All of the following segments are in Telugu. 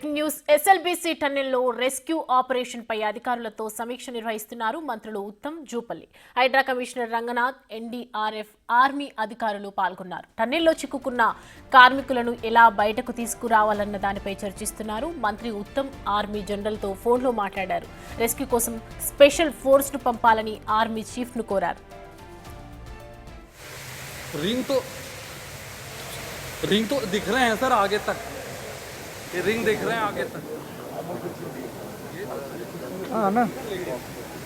బ్రేకింగ్ న్యూస్ ఎస్ఎల్బీసీ టన్నెల్లో రెస్క్యూ ఆపరేషన్ పై అధికారులతో సమీక్ష నిర్వహిస్తున్నారు మంత్రులు Uttam Jupally. HYDRAA commissioner Ranganath, NDRF, army అధికారులు పాల్గొన్నారు. టన్నెల్లో చిక్కుకున్న కార్మికులను ఎలా బయటకు తీసుకురావాలన్న దానిపై చర్చిస్తున్నారు. మంత్రి ఉత్తమ్ ఆర్మీ జనరల్తో ఫోన్లో మాట్లాడారు. రెస్క్యూ కోసం స్పెషల్ ఫోర్స్ను పంపాలని ఆర్మీ చీఫ్ను కోరారు. रिंग तो दिख रहे हैं सर आगे तक, ये रिंग दिख रहे हैं आगे तक। हाँ ना,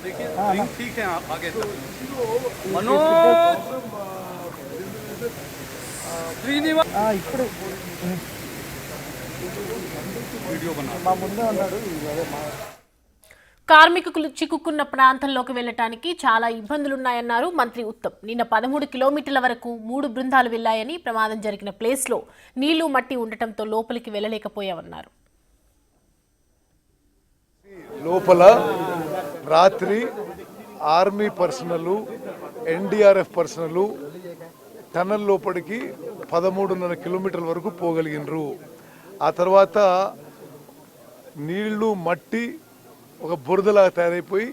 देखिए रिंग ठीक है आगे तक। मनोज श्रीनिवास वीडियो बना కార్మికులు చిక్కుకున్న ప్రాంతంలోకి వెళ్లడానికి చాలా ఇబ్బందులున్నాయన్నారు మంత్రి ఉత్తమ్. నిన్న 13 కిలోమీటర్ల వరకు 3 బృందాలు వెళ్లాయని, ప్రమాదం జరిగిన ప్లేస్లో నీళ్లు మట్టి ఉండటంతో లోపలికి వెళ్లలేకపోయామన్నారు. లోపల రాత్రి army personal, NDRF personal tunnel లోపలికి 13.5 కిలోమీటర్ల వరకు పోగలిగినరు. ఆ తర్వాత నీళ్లు మట్టి ఒక బురదలాగా తయారైపోయి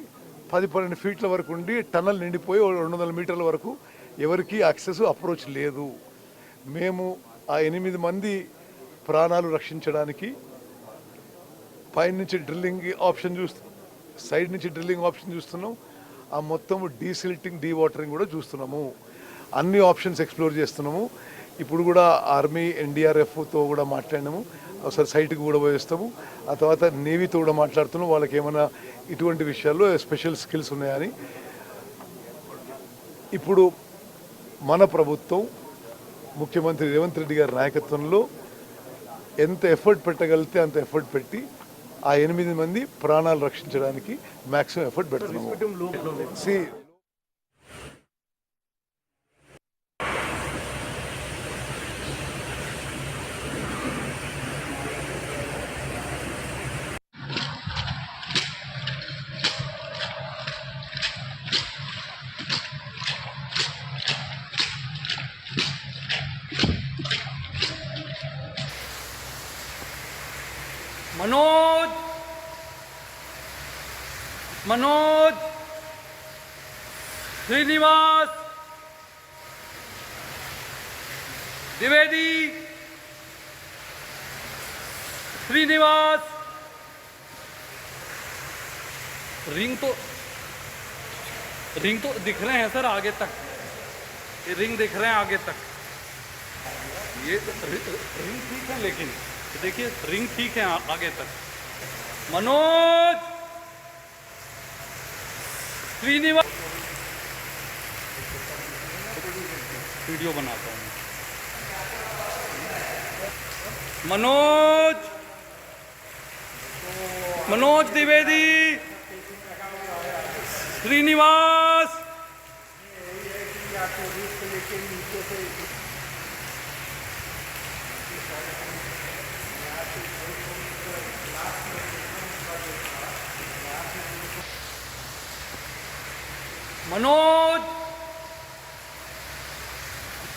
10-12 ఫీట్ల వరకు ఉండి టన్నల్ నిండిపోయి 200 మీటర్ల వరకు ఎవరికి యాక్సెస్ అప్రోచ్ లేదు. మేము ఆ 8 మంది ప్రాణాలు రక్షించడానికి పైనుంచి డ్రిల్లింగ్ ఆప్షన్ సైడ్ నుంచి డ్రిల్లింగ్ ఆప్షన్ చూస్తున్నాం. ఆ మొత్తం డీసిల్టింగ్, డీవాటరింగ్ కూడా చూస్తున్నాము. అన్ని ఆప్షన్స్ ఎక్స్ప్లోర్ చేస్తున్నాము. ఇప్పుడు కూడా ఆర్మీ, ఎన్డీఆర్ఎఫ్తో కూడా మాట్లాడినాము. ఒకసారి సైట్కి కూడా పోయిస్తాము. ఆ తర్వాత నేవీతో కూడా మాట్లాడుతున్నాం. వాళ్ళకి ఏమైనా ఇటువంటి విషయాల్లో స్పెషల్ స్కిల్స్ ఉన్నాయని. ఇప్పుడు మన ప్రభుత్వం ముఖ్యమంత్రి రేవంత్ రెడ్డి గారి నాయకత్వంలో ఎంత ఎఫర్ట్ పెట్టగలిగితే అంత ఎఫర్ట్ పెట్టి ఆ 8 మంది ప్రాణాలు రక్షించడానికి మ్యాక్సిమం ఎఫర్ట్ పెడుతున్నాము. मनोज मनोज श्रीनिवास द्विवेदी श्रीनिवास रिंग तो दिख रहे हैं सर आगे तक, ये रिंग दिख रहे हैं आगे तक। ये रिंग ठीक है, लेकिन देखिए रिंग ठीक है आगे तक। मनोज श्रीनिवास वीडियो बनाता हूँ। मनोज द्विवेदी श्रीनिवास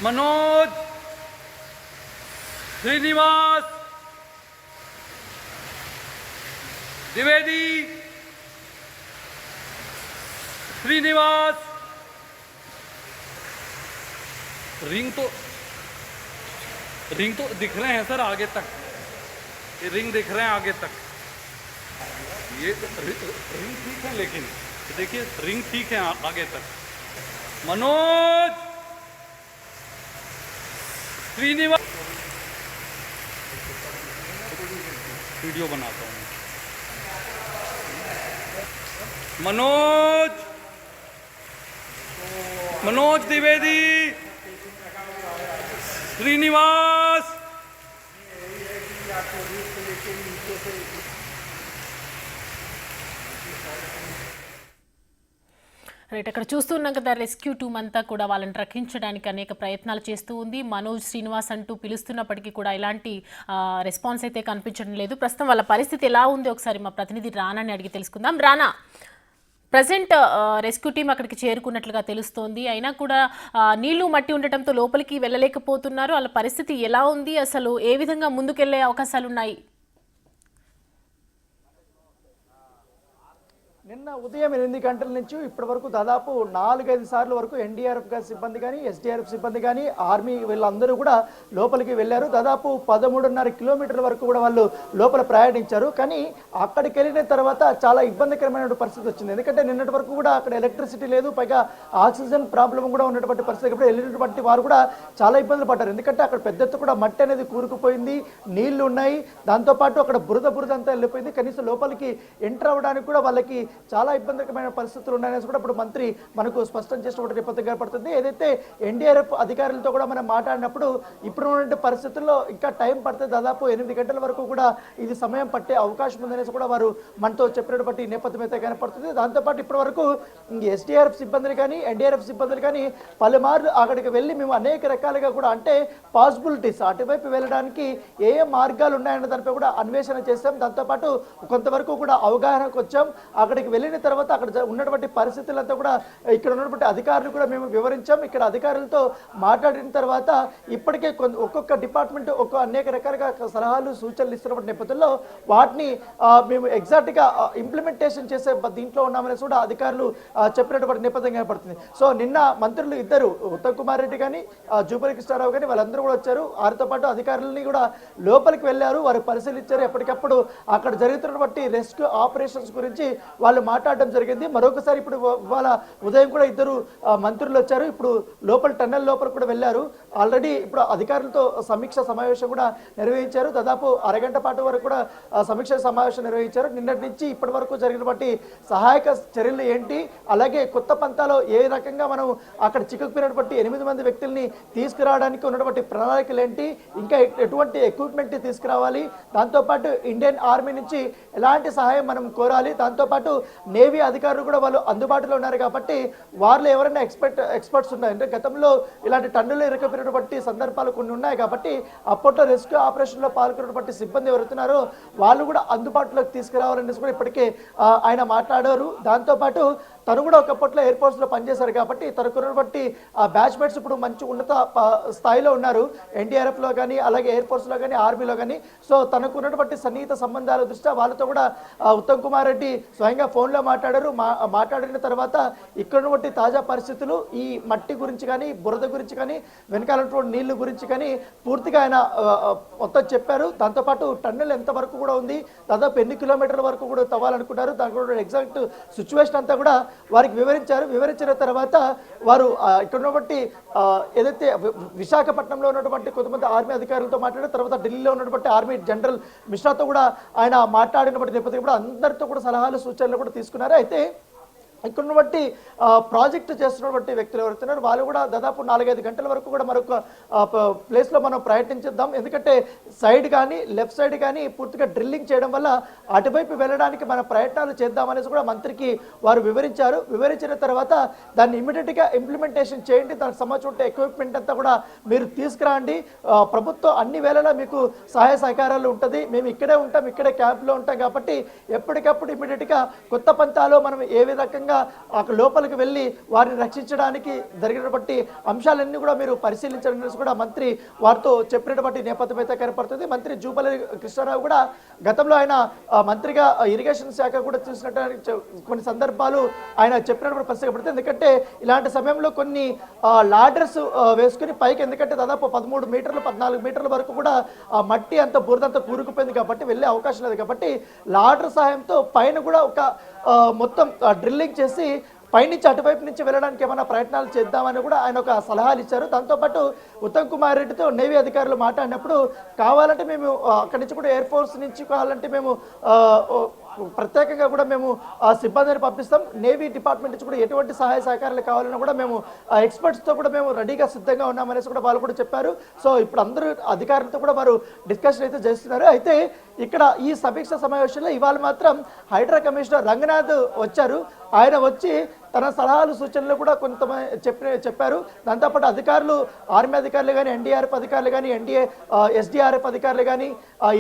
मनोज श्रीनिवास द्विवेदी श्रीनिवास रिंग तो दिख रहे हैं सर आगे तक, ये रिंग दिख रहे हैं आगे तक। ये रिंग ठीक है, लेकिन देखिए रिंग ठीक है आगे तक। मनोज श्रीनिवास वीडियो बनाता हूँ। मनोज द्विवेदी श्रीनिवास రైట్, అక్కడ చూస్తున్నాం కదా రెస్క్యూ టీమ్ అంతా కూడా వాళ్ళని రక్షించడానికి అనేక ప్రయత్నాలు చేస్తూ ఉంది. మనోజ్ శ్రీనివాస్ అంటూ పిలుస్తున్నప్పటికీ కూడా ఇలాంటి రెస్పాన్స్ అయితే కనిపించడం లేదు. ప్రస్తుతం వాళ్ళ పరిస్థితి ఎలా ఉంది ఒకసారి మా ప్రతినిధి రానాని అడిగి తెలుసుకుందాం. రానా, ప్రజెంట్ రెస్క్యూ టీం అక్కడికి చేరుకున్నట్లుగా తెలుస్తోంది. అయినా కూడా నీళ్లు మట్టి ఉండటంతో లోపలికి వెళ్ళలేకపోతున్నారు. వాళ్ళ పరిస్థితి ఎలా ఉంది, అసలు ఏ విధంగా ముందుకెళ్లే అవకాశాలు ఉన్నాయి? నిన్న ఉదయం 8 గంటల నుంచి ఇప్పటి వరకు దాదాపు 4-5 సార్లు వరకు ఎన్డీఆర్ఎఫ్ సిబ్బంది కానీ ఎస్డీఆర్ఎఫ్ సిబ్బంది కానీ ఆర్మీ వీళ్ళందరూ కూడా లోపలికి వెళ్ళారు. దాదాపు 13.5 కిలోమీటర్ల వరకు కూడా వాళ్ళు లోపల ప్రయాణించారు. కానీ అక్కడికి వెళ్ళిన తర్వాత చాలా ఇబ్బందికరమైన పరిస్థితి వచ్చింది. ఎందుకంటే నిన్నటి వరకు కూడా అక్కడ ఎలక్ట్రిసిటీ లేదు, పైగా ఆక్సిజన్ ప్రాబ్లం కూడా ఉన్నటువంటి పరిస్థితి. ఇప్పుడు వెళ్ళినటువంటి వారు కూడా చాలా ఇబ్బందులు పడ్డారు. ఎందుకంటే అక్కడ పెద్ద ఎత్తు కూడా మట్టి అనేది కూరుకుపోయింది, నీళ్లు ఉన్నాయి, దాంతోపాటు అక్కడ బురద అంతా వెళ్ళిపోయింది. కనీసం లోపలికి ఎంటర్ అవ్వడానికి కూడా వాళ్ళకి చాలా ఇబ్బందికరమైన పరిస్థితులు ఉన్నాయని కూడా ఇప్పుడు మంత్రి మనకు స్పష్టం చేసినటువంటి నేపథ్యం కనపడుతుంది. ఏదైతే ఎన్డీఆర్ఎఫ్ అధికారులతో కూడా మనం మాట్లాడినప్పుడు ఇప్పుడు ఉన్నటువంటి పరిస్థితుల్లో ఇంకా టైం పడుతుంది, దాదాపు 8 గంటల వరకు కూడా ఇది సమయం పట్టే అవకాశం ఉందనేసి కూడా వారు మనతో చెప్పినటువంటి నేపథ్యం అయితే కనపడుతుంది. దాంతోపాటు ఇప్పటి వరకు ఎస్డీఆర్ఎఫ్ సిబ్బందులు కానీ ఎన్డీఆర్ఎఫ్ సిబ్బందులు కానీ పలుమార్లు అక్కడికి వెళ్ళి మేము అనేక రకాలుగా కూడా అంటే పాసిబిలిటీస్ అటువైపు వెళ్ళడానికి ఏ మార్గాలు ఉన్నాయన్న దానిపై కూడా అన్వేషణ చేస్తాం. దాంతోపాటు కొంతవరకు కూడా అవగాహనకు వచ్చాం. అక్కడికి వెళ్ళిన తర్వాత అక్కడ ఉన్నటువంటి పరిస్థితులంతా కూడా ఇక్కడ ఉన్నటువంటి అధికారులు కూడా మేము వివరించాం. ఇక్కడ అధికారులతో మాట్లాడిన తర్వాత ఇప్పటికే ఒక్కొక్క డిపార్ట్మెంట్ అనేక రకాలుగా సలహాలు సూచనలు ఇస్తున్నటువంటి నేపథ్యంలో వాటిని మేము ఎగ్జాక్ట్గా ఇంప్లిమెంటేషన్ చేసే దీంట్లో ఉన్నామనేసి కూడా అధికారులు చెప్పినటువంటి నేపథ్యం కనపడుతుంది. సో నిన్న మంత్రులు ఇద్దరు ఉత్తమ్ కుమార్ రెడ్డి కానీ జూపల్లి కృష్ణారావు కానీ వాళ్ళందరూ కూడా వచ్చారు. వారితో పాటు అధికారులని కూడా లోపలికి వెళ్ళారు, వారు పరిశీలించారు. ఎప్పటికప్పుడు అక్కడ జరుగుతున్నటువంటి రెస్క్యూ ఆపరేషన్స్ గురించి వాళ్ళు మాట్లాడడం జరిగింది. మరొకసారి ఇప్పుడు ఇవాళ ఉదయం కూడా ఇద్దరు మంత్రులు వచ్చారు. ఇప్పుడు లోపల టన్నెల్ లోపల కూడా వెళ్ళారు. ఆల్రెడీ ఇప్పుడు అధికారులతో సమీక్ష సమావేశం కూడా నిర్వహించారు. దాదాపు అరగంట పాటు వరకు కూడా సమీక్ష సమావేశం నిర్వహించారు. నిన్నటి నుంచి ఇప్పటి వరకు జరిగినటువంటి సహాయక చర్యలు ఏంటి, అలాగే కొత్త పంతాలో ఏ రకంగా మనం అక్కడ చిక్కుకుపోయినటువంటి 8 మంది వ్యక్తుల్ని తీసుకురావడానికి ఉన్నటువంటి ప్రణాళికలు ఏంటి, ఇంకా ఎటువంటి ఎక్విప్మెంట్ తీసుకురావాలి, దాంతోపాటు ఇండియన్ ఆర్మీ నుంచి ఎలాంటి సహాయం మనం కోరాలి, దాంతోపాటు నేవీ అధికారులు కూడా వాళ్ళు అందుబాటులో ఉన్నారు కాబట్టి వాళ్ళు ఎవరైనా ఎక్స్పర్ట్స్ ఉన్నాయి అంటే గతంలో ఇలాంటి టన్నులు ఇరకపోయినటువంటి సందర్భాలు కొన్ని ఉన్నాయి కాబట్టి అప్పట్లో రెస్క్యూ ఆపరేషన్లో పాల్గొన్నటువంటి సిబ్బంది ఎవరుతున్నారో వాళ్ళు కూడా అందుబాటులోకి తీసుకురావాలనేసి కూడా ఇప్పటికే ఆయన మాట్లాడారు. దాంతోపాటు తను కూడా ఒకప్పట్లో ఎయిర్ ఫోర్స్లో పనిచేశారు కాబట్టి తనకున్నటువంటి బ్యాచ్మేట్స్ ఇప్పుడు మంచి ఉన్నత స్థాయిలో ఉన్నారు, ఎన్డీఆర్ఎఫ్లో కానీ అలాగే ఎయిర్ ఫోర్స్లో కానీ ఆర్మీలో కానీ. సో తనకున్నటువంటి సన్నిహిత సంబంధాల దృష్ట్యా వాళ్ళతో కూడా ఉత్తమ్ కుమార్ రెడ్డి స్వయంగా ఫోన్లో మాట్లాడారు. మాట్లాడిన తర్వాత ఇక్కడ ఉన్నటువంటి తాజా పరిస్థితులు, ఈ మట్టి గురించి కానీ బురద గురించి కానీ వెనకాలటువంటి నీళ్లు గురించి కానీ పూర్తిగా ఆయన మొత్తం చెప్పారు. దాంతోపాటు టన్నెల్ ఎంతవరకు కూడా ఉంది, దాదాపు ఎన్ని కిలోమీటర్ల వరకు కూడా తవ్వాలనుకున్నారు, దాని కూడా ఎగ్జాక్ట్ సిచ్యువేషన్ అంతా కూడా వారికి వివరించారు. వివరించిన తర్వాత వారు ఇక్కడ ఉన్నటువంటి ఏదైతే విశాఖపట్నంలో ఉన్నటువంటి కొంతమంది ఆర్మీ అధికారులతో మాట్లాడారు. తర్వాత ఢిల్లీలో ఉన్నటువంటి ఆర్మీ జనరల్ మిశ్రాతో కూడా ఆయన మాట్లాడినటువంటి నేపథ్యం కూడా అందరితో కూడా సలహాలు సూచనలు కూడా తీసుకున్నారు. అయితే ఇక్కడ ఉన్నటువంటి ప్రాజెక్టు చేస్తున్నటువంటి వ్యక్తులు ఎవరుతున్నారు వాళ్ళు కూడా దాదాపు 4-5 గంటల వరకు కూడా మరొక ప్లేస్లో మనం ప్రయత్నించేద్దాం. ఎందుకంటే సైడ్ కానీ లెఫ్ట్ సైడ్ కానీ పూర్తిగా డ్రిల్లింగ్ చేయడం వల్ల అటువైపు వెళ్ళడానికి మన ప్రయత్నాలు చేద్దామనేసి కూడా మంత్రికి వారు వివరించారు. వివరించిన తర్వాత దాన్ని ఇమీడియట్గా ఇంప్లిమెంటేషన్ చేయండి, దానికి సంబంధించిన ఎక్విప్మెంట్ అంతా కూడా మీరు తీసుకురండి, ప్రభుత్వం అన్ని వేళలా మీకు సహాయ సహకారాలు ఉంటుంది, మేము ఇక్కడే ఉంటాం, ఇక్కడే క్యాంప్లో ఉంటాం కాబట్టి ఎప్పటికప్పుడు ఇమీడియట్గా కొత్త పంతాలో మనం ఏ విధంగా అక్కడ లోపలికి వెళ్ళి వారిని రక్షించడానికి జరిగినటువంటి అంశాలన్నీ కూడా మీరు పరిశీలించాలని కూడా మంత్రి వారితో చెప్పినటువంటి నేపథ్యం అయితే కనపడుతుంది. మంత్రి జూపల్లి కృష్ణారావు కూడా గతంలో ఆయన మంత్రిగా ఇరిగేషన్ శాఖ కూడా చూసినట్టు కొన్ని సందర్భాలు ఆయన చెప్పినటువంటి పరిస్థితి కనపడుతుంది. ఎందుకంటే ఇలాంటి సమయంలో కొన్ని లాడర్స్ వేసుకుని పైకి, ఎందుకంటే దాదాపు 13 మీటర్లు 14 మీటర్ల వరకు కూడా మట్టి అంత బురదంతా కూరుకుపోయింది కాబట్టి వెళ్ళే అవకాశం లేదు కాబట్టి లాడర్ సహాయంతో పైన కూడా ఒక మొత్తం డ్రిల్లింగ్ చేసి పైనుంచి అటువైపు నుంచి వెళ్ళడానికి ఏమైనా ప్రయత్నాలు చేద్దామని కూడా ఆయన ఒక సలహాలు ఇచ్చారు. దాంతోపాటు ఉత్తమ్ కుమార్ రెడ్డితో నేవీ అధికారులు మాట్లాడినప్పుడు కావాలంటే మేము అక్కడి నుంచి కూడా ఎయిర్ ఫోర్స్ నుంచి కావాలంటే మేము ప్రత్యేకంగా కూడా మేము సిబ్బందిని పంపిస్తాం, నేవీ డిపార్ట్మెంట్ నుంచి కూడా ఎటువంటి సహాయ సహకారాలు కావాలన్నా కూడా మేము ఎక్స్పర్ట్స్తో కూడా మేము రెడీగా సిద్ధంగా ఉన్నామనేసి కూడా వాళ్ళు కూడా చెప్పారు. సో ఇప్పుడు అందరూ అధికారులతో కూడా వారు డిస్కషన్ అయితే చేస్తున్నారు. అయితే ఇక్కడ ఈ సమీక్ష సమావేశంలో ఇవాళ మాత్రం హైడ్రా కమిషనర్ రంగనాథ్ వచ్చారు. ఆయన వచ్చి తన సలహాలు సూచనలు కూడా కొంతమంది చెప్పారు. దాంతోపాటు అధికారులు, ఆర్మీ అధికారులు కానీ, ఎన్డీఆర్ఎఫ్ అధికారులు కానీ, ఎస్డీఆర్ఎఫ్ అధికారులు కానీ,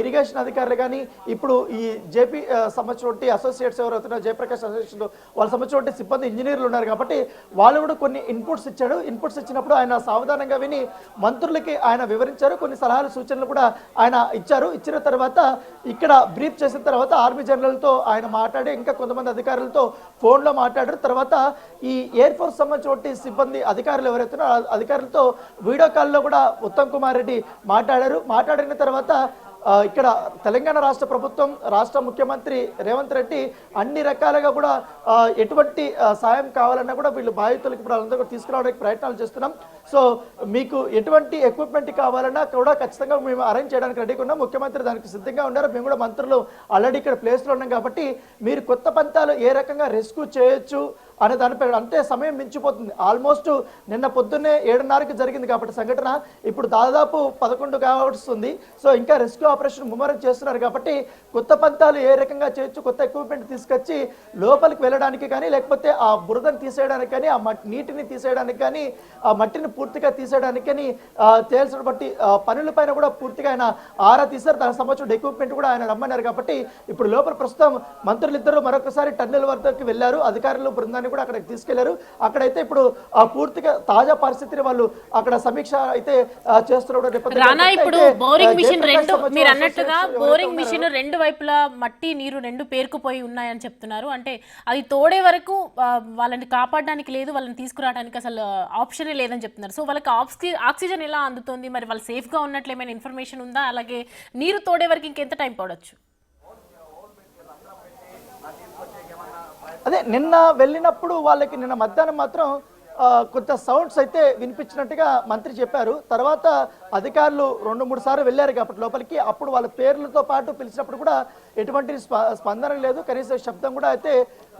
ఇరిగేషన్ అధికారులు కానీ, ఇప్పుడు ఈ జేపీ సంబంధించినటువంటి అసోసియేట్స్ ఎవరైతున్నారో జయప్రకాష్ అసోసియేషన్ వాళ్ళ సంబంధించినటువంటి సిబ్బంది ఇంజనీర్లు ఉన్నారు కాబట్టి వాళ్ళు కూడా కొన్ని ఇన్పుట్స్ ఇచ్చాడు. ఇన్పుట్స్ ఇచ్చినప్పుడు ఆయన సావధానంగా విని మంత్రులకి ఆయన వివరించారు. కొన్ని సలహాలు సూచనలు కూడా ఆయన ఇచ్చారు. ఇచ్చిన తర్వాత ఇక్కడ బ్రీఫ్ చేసిన తర్వాత ఆర్మీ జనరల్తో ఆయన మాట్లాడి ఇంకా కొంతమంది అధికారులతో ఫోన్లో మాట్లాడారు. తర్వాత ఈ ఎయిర్ ఫోర్స్ సంబంధించిన సిబ్బంది అధికారులు ఎవరైతే అధికారులతో వీడియో కాల్లో కూడా ఉత్తమ్ కుమార్ రెడ్డి మాట్లాడారు. మాట్లాడిన తర్వాత ఇక్కడ తెలంగాణ రాష్ట్ర ప్రభుత్వం, రాష్ట్ర ముఖ్యమంత్రి రేవంత్ రెడ్డి అన్ని రకాలుగా కూడా ఎటువంటి సాయం కావాలన్నా కూడా వీళ్ళు బాధితులకి ఇప్పుడు వాళ్ళందరూ కూడా తీసుకురావడానికి ప్రయత్నాలు చేస్తున్నాం. సో మీకు ఎటువంటి ఎక్విప్మెంట్ కావాలన్నా కూడా ఖచ్చితంగా మేము అరేంజ్ చేయడానికి రెడీగా ఉన్నాం. ముఖ్యమంత్రి దానికి సిద్ధంగా ఉన్నారు. మేము కూడా మంత్రులు ఆల్రెడీ ఇక్కడ ప్లేస్లో ఉన్నాం కాబట్టి మీరు కొత్త పంతాలు ఏ రకంగా రెస్క్యూ చేయొచ్చు అనే దానిపై అంటే సమయం మించిపోతుంది. ఆల్మోస్ట్ నిన్న పొద్దున్నే 7:30కి జరిగింది కాబట్టి సంఘటన ఇప్పుడు దాదాపు 11 కావస్తుంది. సో ఇంకా రెస్క్యూ ఆపరేషన్ ముమ్మరం చేస్తున్నారు కాబట్టి కొత్త పంతాలు ఏ రకంగా చేయొచ్చు, కొత్త ఎక్విప్మెంట్ తీసుకొచ్చి లోపలికి వెళ్ళడానికి కానీ, లేకపోతే ఆ బురదను తీసేయడానికి కానీ, ఆ నీటిని తీసేయడానికి కానీ, ఆ మట్టిని పూర్తిగా తీసేయడానికి కానీ చేయాల్సిన బట్టి పనులపైన కూడా పూర్తిగా ఆయన ఆరా తీశారు. దానికి సంబంధించిన ఎక్విప్మెంట్ కూడా ఆయన రమ్మన్నారు కాబట్టి ఇప్పుడు లోపల ప్రస్తుతం మంత్రులిద్దరూ మరొకసారి టన్నెల్ వద్దకు వెళ్ళారు. అధికారులు బృందాన్ని కూడా అక్కడికి తీసుకెళ్లారు. అక్కడైతే ఇప్పుడు పూర్తిగా తాజా పరిస్థితిని వాళ్ళు అక్కడ సమీక్ష అయితే చేస్తున్నారు. రానా, ఇప్పుడు బోరింగ్ మిషన్ రెండు, మీరు అన్నట్టుగా బోరింగ్ మిషన్ రెండు వైపులా మట్టి నీరు రెండు పేరుకుపోయి ఉన్నాయని చెప్తున్నారు. అంటే అది తోడే వరకు వాళ్ళని కాపాడడానికి లేదు, వాళ్ళని తీసుకురావడానికి అసలు ఆప్షనే లేదని చెప్తున్నారు. సో వాళ్ళకి ఆక్సిజన్ ఎలా అందుతుంది, మరి వాళ్ళు సేఫ్ గా ఉన్నట్లు ఏమైనా ఇన్ఫర్మేషన్ ఉందా? అలాగే నీరు తోడే వరకు ఇంకెంత టైం పడవచ్చు? అదే నిన్న వెళ్ళినప్పుడు వాళ్ళకి నిన్న మధ్యాహ్నం మాత్రం కొంత సౌండ్స్ అయితే వినిపించినట్టుగా మంత్రి చెప్పారు. తర్వాత అధికారులు 2-3 సార్లు వెళ్ళారు కాబట్టి లోపలికి, అప్పుడు వాళ్ళ పేర్లతో పాటు పిలిచినప్పుడు కూడా ఎటువంటి స్పందన లేదు, కనీసం శబ్దం కూడా అయితే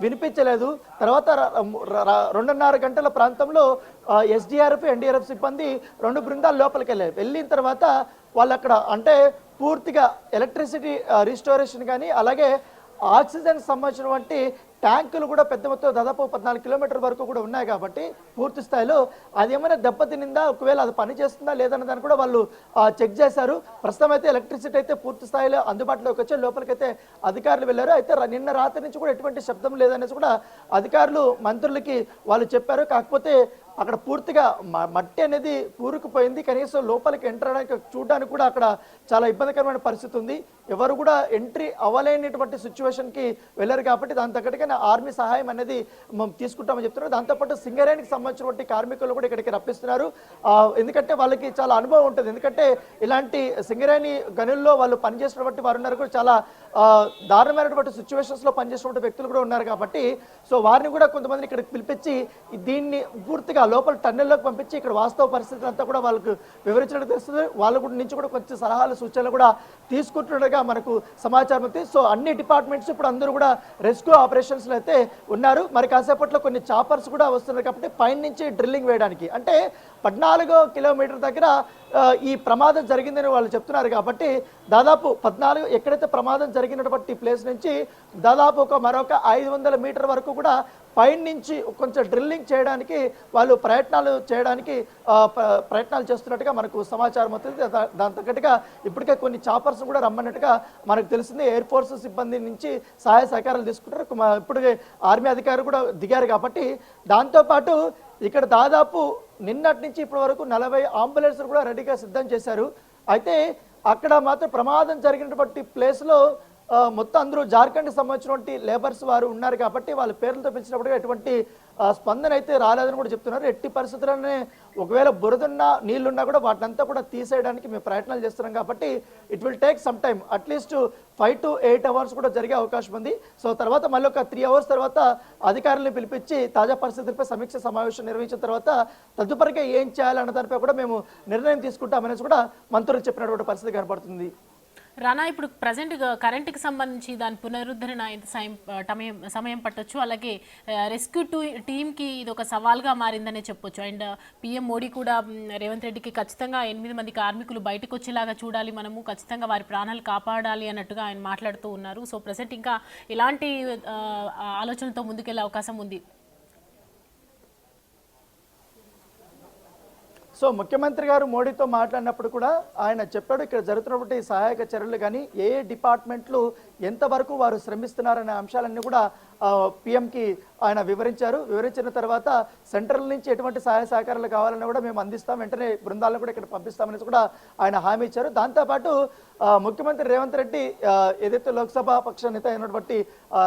వినిపించలేదు. తర్వాత 2.5 గంటల ప్రాంతంలో ఎస్డీఆర్ఎఫ్, ఎన్డీఆర్ఎఫ్ సిబ్బంది 2 బృందాలు లోపలికి వెళ్ళారు. వెళ్ళిన తర్వాత వాళ్ళు అక్కడ అంటే పూర్తిగా ఎలక్ట్రిసిటీ రీస్టోరేషన్ కానీ, అలాగే ఆక్సిజన్ సంబంధించినటువంటి ట్యాంకులు కూడా పెద్ద మొత్తం దాదాపు 14 కిలోమీటర్ల వరకు కూడా ఉన్నాయి కాబట్టి పూర్తి స్థాయిలో అది ఏమైనా దెబ్బతినిందా, ఒకవేళ అది పని చేస్తుందా లేదన్న దాన్ని కూడా వాళ్ళు చెక్ చేశారు. ప్రస్తుతం అయితే ఎలక్ట్రిసిటీ అయితే పూర్తి స్థాయిలో అందుబాటులోకి వచ్చే లోపలికైతే అధికారులు వెళ్ళారు. అయితే నిన్న రాత్రి నుంచి కూడా ఎటువంటి శబ్దం లేదనేసి కూడా అధికారులు మంత్రులకి వాళ్ళు చెప్పారు. కాకపోతే అక్కడ పూర్తిగా మట్టి అనేది కూరుకుపోయింది. కనీసం లోపలికి ఎంటర్ అవడానికి చూడడానికి కూడా అక్కడ చాలా ఇబ్బందికరమైన పరిస్థితి ఉంది. ఎవరు కూడా ఎంట్రీ అవ్వలేనటువంటి సిచ్యువేషన్కి వెళ్ళారు కాబట్టి దాని తగ్గట్టుగా ఆర్మీ సహాయం అనేది తీసుకుంటామని చెప్తున్నారు. దాంతోపాటు సింగరేణికి సంబంధించినటువంటి కార్మికులు కూడా ఇక్కడికి రప్పిస్తున్నారు. ఎందుకంటే వాళ్ళకి చాలా అనుభవం ఉంటుంది. ఎందుకంటే ఇలాంటి సింగరేణి గనుల్లో వాళ్ళు పనిచేసినటువంటి వారు ఉన్నారు కూడా, చాలా దారుణమైనటువంటి సిచ్యువేషన్స్లో పనిచేసినటువంటి వ్యక్తులు కూడా ఉన్నారు కాబట్టి సో వారిని కూడా కొంతమందిని ఇక్కడికి పిలిపించి దీన్ని పూర్తిగా లోపల టన్నెల్లోకి పంపించి ఇక్కడ వాస్తవ పరిస్థితులు అంతా కూడా వాళ్ళకు వివరించినట్టు తెలుస్తుంది. వాళ్ళ నుంచి కూడా కొంచెం సలహాలు సూచనలు కూడా తీసుకుంటున్నట్టుగా మనకు సమాచారం ఉంది. సో అన్ని డిపార్ట్మెంట్స్ ఇప్పుడు అందరూ కూడా రెస్క్యూ ఆపరేషన్స్లో అయితే ఉన్నారు. మరి కాసేపట్లో కొన్ని చాపర్స్ కూడా వస్తున్నారు కాబట్టి పైన నుంచి డ్రిల్లింగ్ వేయడానికి, అంటే 14 కిలోమీటర్ దగ్గర ఈ ప్రమాదం జరిగిందని వాళ్ళు చెప్తున్నారు కాబట్టి దాదాపు 14 ఎక్కడైతే ప్రమాదం జరిగినటువంటి ప్లేస్ నుంచి దాదాపు మరొక 500 మీటర్ వరకు కూడా పైన నుంచి కొంచెం డ్రిల్లింగ్ చేయడానికి వాళ్ళు ప్రయత్నాలు చేస్తున్నట్టుగా మనకు సమాచారం అవుతుంది. దాని తగ్గట్టుగా ఇప్పటికే కొన్ని చాపర్స్ కూడా రమ్మన్నట్టుగా మనకు తెలిసింది. ఎయిర్ ఫోర్స్ సిబ్బంది నుంచి సహాయ సహకారాలు తీసుకుంటారు. ఇప్పటికే ఆర్మీ అధికారులు కూడా దిగారు కాబట్టి దాంతోపాటు ఇక్కడ దాదాపు నిన్నటి నుంచి ఇప్పటి వరకు 40 అంబులెన్స్లు కూడా రెడీగా సిద్ధం చేశారు. అయితే అక్కడ మాత్రం ప్రమాదం జరిగినటువంటి ప్లేస్లో మొత్తం అందరూ జార్ఖండ్కి సంబంధించినటువంటి లేబర్స్ వారు ఉన్నారు కాబట్టి వాళ్ళ పేర్లతో పిలిచినప్పుడు ఎటువంటి స్పందన అయితే రాలేదని కూడా చెప్తున్నారు. ఎట్టి పరిస్థితుల్లోనే ఒకవేళ బురదున్నా నీళ్లున్నా కూడా వాటినంతా కూడా తీసేయడానికి మేము ప్రయత్నాలు చేస్తున్నాం కాబట్టి it will take some time, at least 5 to 8 hours కూడా జరిగే అవకాశం ఉంది. సో తర్వాత మళ్ళీ ఒక 3 అవర్స్ తర్వాత అధికారులను పిలిపించి తాజా పరిస్థితులపై సమీక్ష సమావేశం నిర్వహించిన తర్వాత తదుపరిగా ఏం చేయాలన్న దానిపై కూడా మేము నిర్ణయం తీసుకుంటామనేసి కూడా మంత్రులు చెప్పినటువంటి పరిస్థితి కనబడుతుంది. రానా, ఇప్పుడు ప్రజెంట్ కరెంట్కి సంబంధించి దాని పునరుద్ధరణ ఎంత సమయం పట్టొచ్చు, అలాగే రెస్క్యూ టీమ్కి ఇది ఒక సవాల్గా మారిందనే చెప్పొచ్చు. అండ్ పీఎం మోడీ కూడా రేవంత్ రెడ్డికి ఖచ్చితంగా 8 మంది కార్మికులు బయటకు వచ్చేలాగా చూడాలి, మనము ఖచ్చితంగా వారి ప్రాణాలు కాపాడాలి అన్నట్టుగా ఆయన మాట్లాడుతూ ఉన్నారు. సో ప్రజెంట్ ఇంకా ఇలాంటి ఆలోచనతో ముందుకెళ్లే అవకాశం ఉంది. సో ముఖ్యమంత్రి గారు మోడీతో మాట్లాడినప్పుడు కూడా ఆయన చెప్పాడు ఇక్కడ జరుగుతున్నటువంటి సహాయక చర్యలు కానీ ఏ డిపార్ట్మెంట్లు ఎంతవరకు వారు శ్రమిస్తున్నారనే అంశాలన్నీ కూడా పిఎంకి ఆయన వివరించిన తర్వాత సెంట్రల్ నుంచి ఎటువంటి సహాయ సహకారాలు కావాలన్నా కూడా మేము అందిస్తాం, వెంటనే బృందాలను కూడా ఇక్కడ పంపిస్తామనేసి కూడా ఆయన హామీ ఇచ్చారు. దాంతోపాటు ముఖ్యమంత్రి రేవంత్ రెడ్డి ఏదైతే లోక్సభ పక్ష నేత అయినటువంటి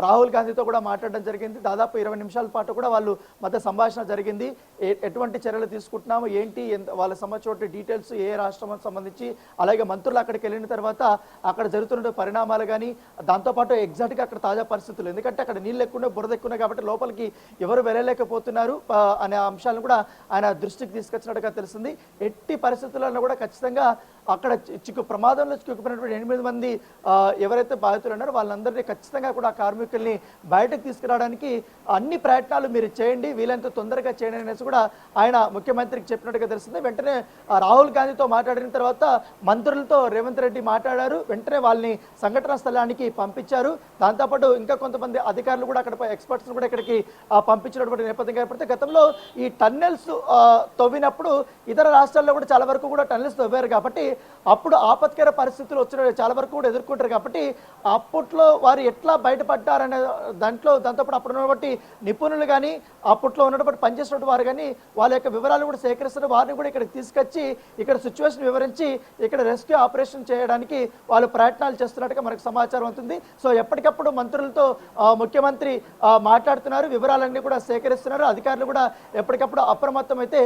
రాహుల్ గాంధీతో కూడా మాట్లాడడం జరిగింది. దాదాపు 20 నిమిషాల పాటు కూడా వాళ్ళు మధ్య సంభాషణ జరిగింది. ఎటువంటి చర్యలు తీసుకుంటున్నాము ఏంటి, వాళ్ళ సంబంధించిన డీటెయిల్స్, ఏ రాష్ట్రం సంబంధించి, అలాగే మంత్రులు అక్కడికి వెళ్ళిన తర్వాత అక్కడ జరుగుతున్న పరిణామాలు కానీ, దాంతోపాటు ఎగ్జాక్ట్గా అక్కడ తాజా పరిస్థితులు, ఎందుకంటే అక్కడ నీళ్ళు ఎక్కువ బురద ఎక్కువ కాబట్టి లోపలికి ఎవరు వెళ్ళలేకపోతున్నారు అనే అంశాలను కూడా ఆయన దృష్టికి తీసుకొచ్చినట్టుగా తెలిసింది. ఎట్టి పరిస్థితుల్లో కూడా ఖచ్చితంగా అక్కడ ప్రమాదంలో చిక్కుకున్నటువంటి 8 మంది ఎవరైతే బాధితులు ఉన్నారో వాళ్ళందరినీ ఖచ్చితంగా కూడా కార్మికుల్ని బయటకు తీసుకురావడానికి అన్ని ప్రయత్నాలు మీరు చేయండి, వీలైనంత తొందరగా చేయండి అనేసి కూడా ఆయన ముఖ్యమంత్రికి చెప్పినట్టుగా తెలిసింది. వెంటనే రాహుల్ గాంధీతో మాట్లాడిన తర్వాత మంత్రులతో రేవంత్ రెడ్డి మాట్లాడారు. వెంటనే వాళ్ళని సంఘటనా స్థలానికి పంపించారు. దాంతోపాటు ఇంకా కొంతమంది అధికారులు కూడా అక్కడ ఎక్స్పర్ట్స్ కూడా ఇక్కడికి పంపించినటువంటి నేపథ్యం ఏర్పడితే గతంలో ఈ టన్నెల్స్ తవ్వినప్పుడు ఇతర రాష్ట్రాల్లో కూడా చాలా వరకు కూడా టన్నెల్స్ తవ్వారు కాబట్టి అప్పుడు ఆపత్కర పరిస్థితులు వచ్చిన చాలా వరకు కూడా ఎదుర్కొంటారు కాబట్టి అప్పట్లో వారు ఎట్లా బయటపడ్డారనే దాంతోపాటు అప్పుడు ఉన్నటువంటి నిపుణులు కానీ అప్పట్లో ఉన్నటువంటి పనిచేసినటువంటి వారు కానీ వాళ్ళ యొక్క వివరాలు కూడా సేకరిస్తున్న వారిని కూడా ఇక్కడికి తీసుకొచ్చి ఇక్కడ సిచ్యువేషన్ వివరించి ఇక్కడ రెస్క్యూ ఆపరేషన్ చేయడానికి వాళ్ళు ప్రయత్నాలు చేస్తున్నట్టుగా మనకు సమాచారం అవుతుంది. సో ఎప్పటికప్పుడు మంత్రులతో ముఖ్యమంత్రి మాట్లాడుతున్నారు, వివరాలన్నీ కూడా సేకరిస్తున్నారు. అధికారులు కూడా ఎప్పటికప్పుడు అప్రమత్తం అయితే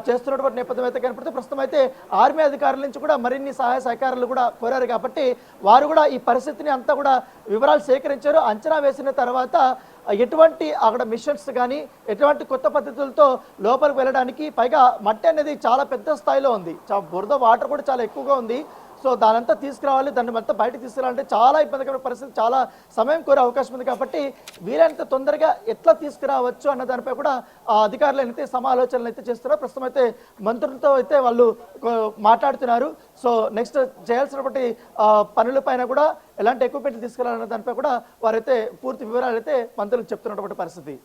చేస్తున్నటువంటి నేపథ్యం అయితే కనపడుతుంది. ప్రస్తుతం అయితే ఆర్మీ అధికారుల నుంచి కూడా మరిన్ని సహాయ సహకారాలు కూడా కోరారు కాబట్టి వారు కూడా ఈ పరిస్థితిని అంతా కూడా వివరాలు సేకరించారు. అంచనా వేసిన తర్వాత ఎటువంటి అక్కడ మిషన్స్ కానీ ఎటువంటి కొత్త పద్ధతులతో లోపలికి వెళ్ళడానికి, పైగా మట్టి అనేది చాలా పెద్ద స్థాయిలో ఉంది, బురద వాటర్ కూడా చాలా ఎక్కువగా ఉంది. సో దానంతా తీసుకురావాలి, దాన్ని మొత్తం బయటకు తీసుకురావాలంటే చాలా ఇబ్బందికర పరిస్థితి, చాలా సమయం కోరే అవకాశం ఉంది కాబట్టి వీలైనంత తొందరగా ఎట్లా తీసుకురావచ్చు అన్న దానిపై కూడా అధికారులు అయితే సమాలోచనలు అయితే చేస్తున్నారు. ప్రస్తుతం అయితే మంత్రులతో అయితే వాళ్ళు మాట్లాడుతున్నారు. సో నెక్స్ట్ చేయాల్సినటువంటి పనులపైన కూడా ఎలాంటి ఎక్విప్మెంట్లు తీసుకురావాలన్న దానిపై కూడా వారైతే పూర్తి వివరాలు అయితే మంత్రులకు చెప్తున్నటువంటి పరిస్థితి.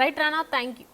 Right Rana, thank you.